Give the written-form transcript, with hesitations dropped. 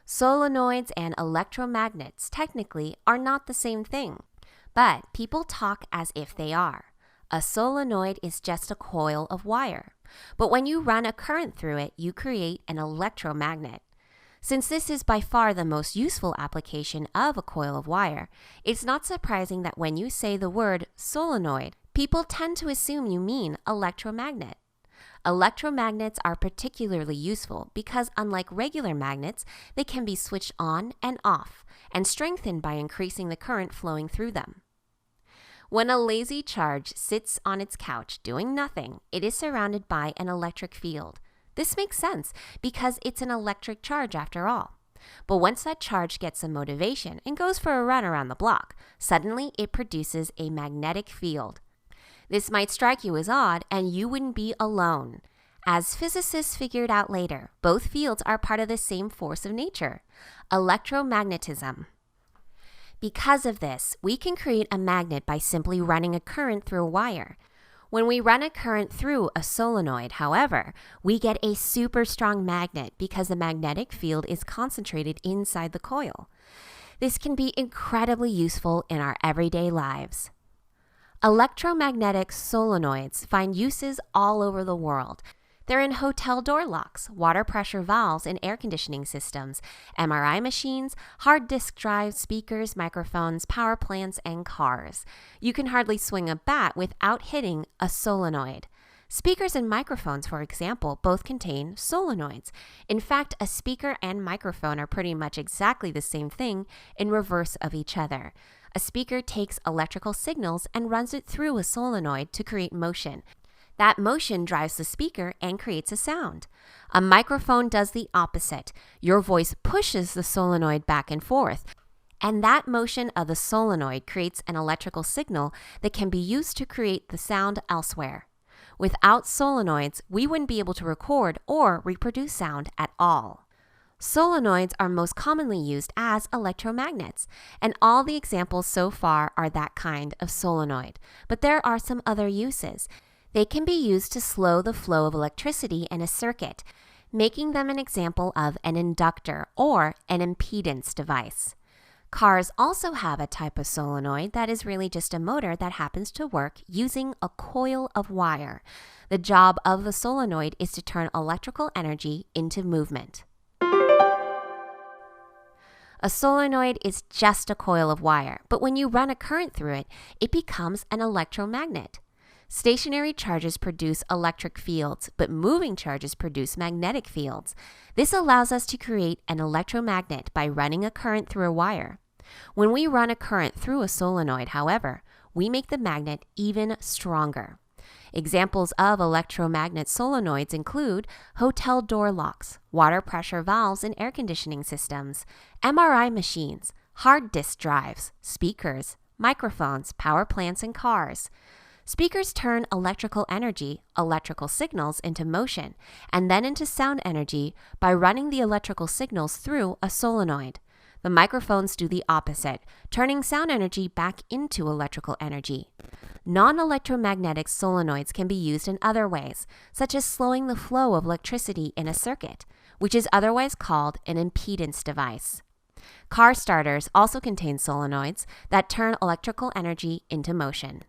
Solenoids and electromagnets technically are not the same thing, but people talk as if they are. A solenoid is just a coil of wire, but when you run a current through it, you create an electromagnet. Since this is by far the most useful application of a coil of wire, it's not surprising that when you say the word solenoid, people tend to assume you mean electromagnet. Electromagnets are particularly useful because, unlike regular magnets, they can be switched on and off and strengthened by increasing the current flowing through them. When a lazy charge sits on its couch doing nothing, it is surrounded by an electric field. This makes sense because it's an electric charge after all. But once that charge gets some motivation and goes for a run around the block, suddenly it produces a magnetic field. This might strike you as odd, and you wouldn't be alone. As physicists figured out later, both fields are part of the same force of nature, electromagnetism. Because of this, we can create a magnet by simply running a current through a wire. When we run a current through a solenoid, however, we get a super strong magnet because the magnetic field is concentrated inside the coil. This can be incredibly useful in our everyday lives. Electromagnetic solenoids find uses all over the world. They're in hotel door locks, water pressure valves in air conditioning systems, MRI machines, hard disk drives, speakers, microphones, power plants, and cars. You can hardly swing a bat without hitting a solenoid. Speakers and microphones, for example, both contain solenoids. In fact, a speaker and microphone are pretty much exactly the same thing in reverse of each other. A speaker takes electrical signals and runs it through a solenoid to create motion. That motion drives the speaker and creates a sound. A microphone does the opposite. Your voice pushes the solenoid back and forth, and that motion of the solenoid creates an electrical signal that can be used to create the sound elsewhere. Without solenoids, we wouldn't be able to record or reproduce sound at all. Solenoids are most commonly used as electromagnets, and all the examples so far are that kind of solenoid. But there are some other uses. They can be used to slow the flow of electricity in a circuit, making them an example of an inductor or an impedance device. Cars also have a type of solenoid that is really just a motor that happens to work using a coil of wire. The job of the solenoid is to turn electrical energy into movement. A solenoid is just a coil of wire, but when you run a current through it, it becomes an electromagnet. Stationary charges produce electric fields, but moving charges produce magnetic fields. This allows us to create an electromagnet by running a current through a wire. When we run a current through a solenoid, however, we make the magnet even stronger. Examples of electromagnet solenoids include hotel door locks, water pressure valves in air conditioning systems, MRI machines, hard disk drives, speakers, microphones, power plants, and cars. Speakers turn electrical energy, electrical signals, into motion, and then into sound energy by running the electrical signals through a solenoid. The microphones do the opposite, turning sound energy back into electrical energy. Non-electromagnetic solenoids can be used in other ways, such as slowing the flow of electricity in a circuit, which is otherwise called an impedance device. Car starters also contain solenoids that turn electrical energy into motion.